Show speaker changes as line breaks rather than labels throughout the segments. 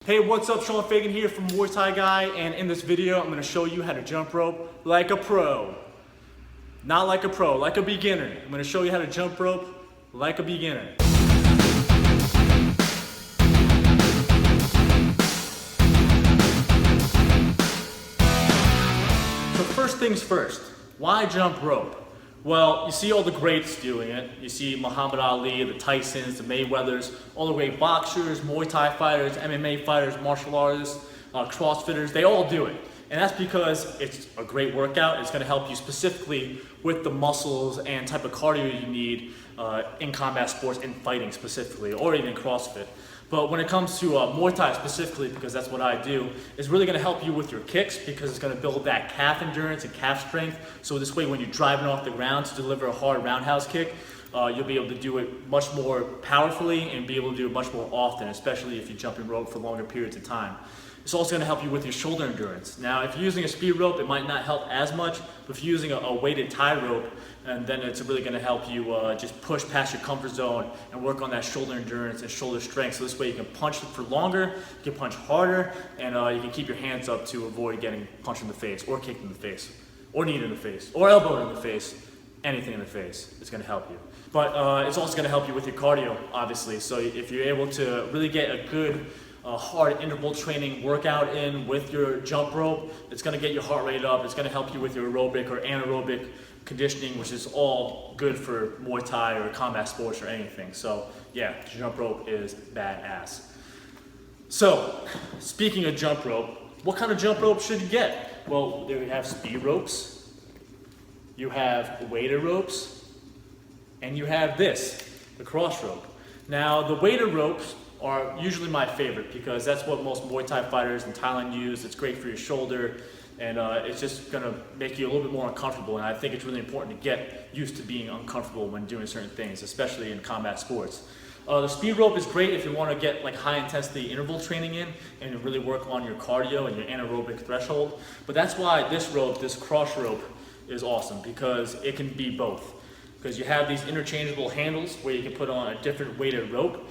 Hey, what's up? Sean Fagan here from Muay Thai Guy, and in this video, I'm going to show you how to jump rope like a pro. Not like a pro, like a beginner. I'm going to show you how to jump rope like a beginner. So first things first, why jump rope? Well, you see all the greats doing it. You see Muhammad Ali, the Tysons, the Mayweathers, all the great boxers, Muay Thai fighters, MMA fighters, martial artists, CrossFitters, they all do it. And that's because it's a great workout. It's going to help you specifically with the muscles and type of cardio you need in combat sports, in fighting specifically, or even CrossFit. But when it comes to Muay Thai specifically, because that's what I do, it's really going to help you with your kicks because it's going to build that calf endurance and calf strength. So this way, when you're driving off the ground to deliver a hard roundhouse kick, you'll be able to do it much more powerfully and be able to do it much more often, especially if you jump in rope for longer periods of time. It's also going to help you with your shoulder endurance. Now, if you're using a speed rope, it might not help as much, but if you're using a weighted tie rope, and then it's really going to help you just push past your comfort zone and work on that shoulder endurance and shoulder strength. So this way you can punch for longer, you can punch harder, and you can keep your hands up to avoid getting punched in the face, or kicked in the face, or kneed in the face, or elbowed in the face. Anything in the face is going to help you. But it's also going to help you with your cardio, obviously. So if you're able to really get a good hard interval training workout in with your jump rope, it's going to get your heart rate up. It's going to help you with your aerobic or anaerobic conditioning, which is all good for Muay Thai or combat sports or anything. So yeah, jump rope is badass. So speaking of jump rope, what kind of jump rope should you get? Well, there you have speed ropes, you have weighted ropes, and you have this, the cross rope. Now the weighted ropes are usually my favorite because that's what most Muay Thai fighters in Thailand use. It's great for your shoulder, and it's just gonna make you a little bit more uncomfortable, and I think it's really important to get used to being uncomfortable when doing certain things, especially in combat sports. The speed rope is great if you want to get like high intensity interval training in and really work on your cardio and your anaerobic threshold, but that's why this rope, this cross rope, is awesome because it can be both. Because you have these interchangeable handles where you can put on a different weighted rope.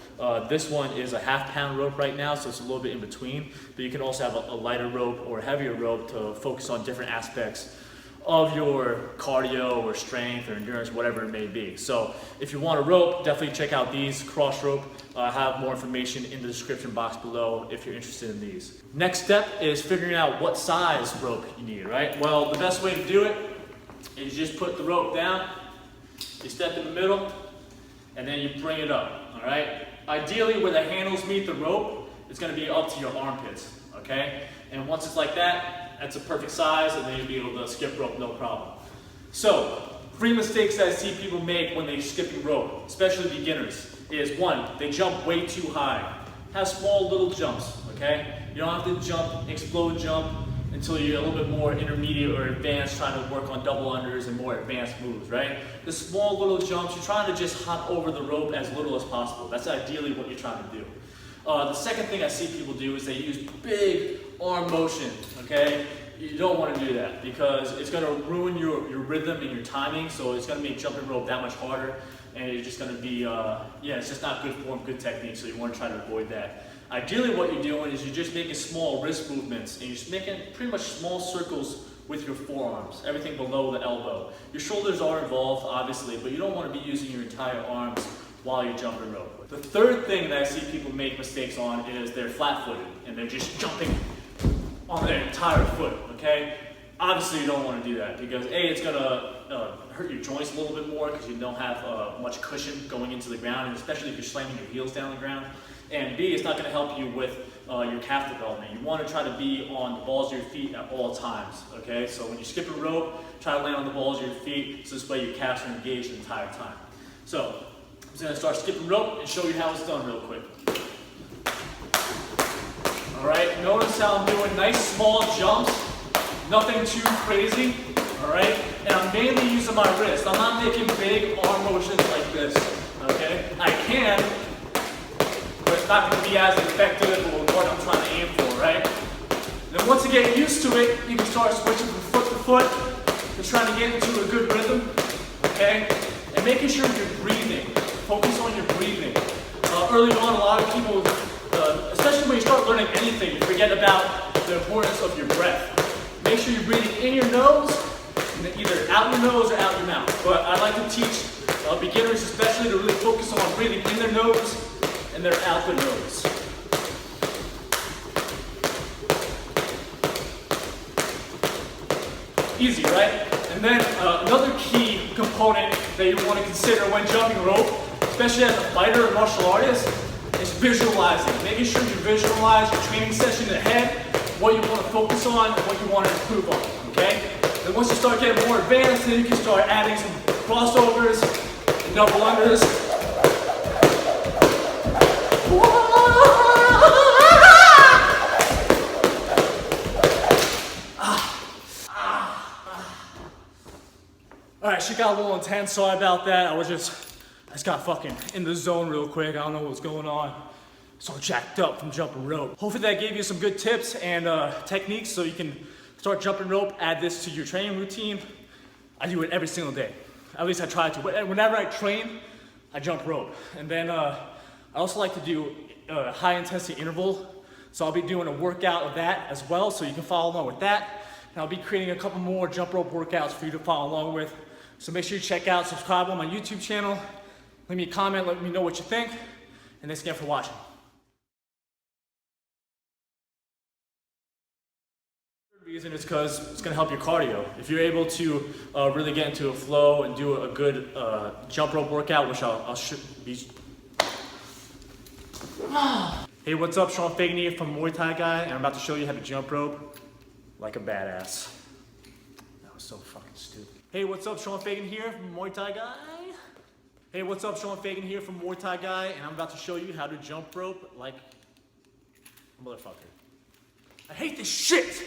This one is a half-pound rope right now, so it's a little bit in between. But you can also have a lighter rope or a heavier rope to focus on different aspects of your cardio or strength or endurance, whatever it may be. So if you want a rope, definitely check out these cross rope. I have more information in the description box below if you're interested in these. Next step is figuring out what size rope you need, right? Well, the best way to do it is just put the rope down. You step in the middle, and then you bring it up, all right? Ideally, where the handles meet the rope, it's gonna be up to your armpits, okay? And once it's like that, that's a perfect size, and then you'll be able to skip rope no problem. So, 3 mistakes that I see people make when they're skipping rope, especially beginners, is 1, they jump way too high. Have small little jumps, okay? You don't have to jump, explode jump, until you're a little bit more intermediate or advanced, trying to work on double unders and more advanced moves, right? The small little jumps, you're trying to just hop over the rope as little as possible. That's ideally what you're trying to do. The second thing I see people do is they use big arm motion, okay? You don't want to do that because it's going to ruin your rhythm and your timing, so it's going to make jumping rope that much harder, and it's just going to be, it's just not good form, good technique, so you want to try to avoid that. Ideally, what you're doing is you're just making small wrist movements, and you're just making pretty much small circles with your forearms, everything below the elbow. Your shoulders are involved, obviously, but you don't want to be using your entire arms while you're jumping rope. The third thing that I see people make mistakes on is they're flat-footed, and they're just jumping on their entire foot, okay? Obviously, you don't want to do that because A, it's going to hurt your joints a little bit more because you don't have much cushion going into the ground, and especially if you're slamming your heels down the ground. And B, it's not going to help you with your calf development. You want to try to be on the balls of your feet at all times, okay? So when you're skipping rope, try to land on the balls of your feet so this way your calves are engaged the entire time. So I'm just going to start skipping rope and show you how it's done real quick. All right, notice how I'm doing nice small jumps, nothing too crazy, all right? And I'm mainly using my wrist. I'm not making big arm motions like this, okay? I can, but it's not going to be as effective or what I'm trying to aim for, right? Then once you get used to it, you can start switching from foot to foot, just trying to get into a good rhythm, okay? And making sure you're breathing. Focus on your breathing. Early on, a lot of people, especially especially when you start learning anything, you forget about the importance of your breath. Make sure you're breathing in your nose, and then either out your nose or out your mouth. But I like to teach beginners especially to really focus on breathing in their nose and then out their nose. Easy, right? And then another key component that you want to consider when jumping rope, especially as a fighter or martial artist, is visualizing. Making sure you visualize your training session ahead, what you want to focus on, and what you want to improve on, okay? Then once you start getting more advanced, then you can start adding some crossovers and double unders. Alright, she got a little intense, sorry about that. I just got fucking in the zone real quick. I don't know what's going on. So jacked up from jumping rope. Hopefully that gave you some good tips and techniques so you can start jumping rope, add this to your training routine. I do it every single day. At least I try to. Whenever I train, I jump rope. And then I also like to do high intensity interval. So I'll be doing a workout of that as well, so you can follow along with that. And I'll be creating a couple more jump rope workouts for you to follow along with. So make sure you check out, subscribe on my YouTube channel. Leave me a comment, let me know what you think. And thanks again for watching. The reason is because it's going to help your cardio. If you're able to really get into a flow and do a good jump rope workout, which I'll be. Hey, what's up? Sean Fagan here from Muay Thai Guy, and I'm about to show you how to jump rope like a badass. That was so fucking stupid. Hey, what's up? Sean Fagan here from Muay Thai Guy. Hey, what's up? Sean Fagan here from Muay Thai Guy, and I'm about to show you how to jump rope like a motherfucker. I hate this shit!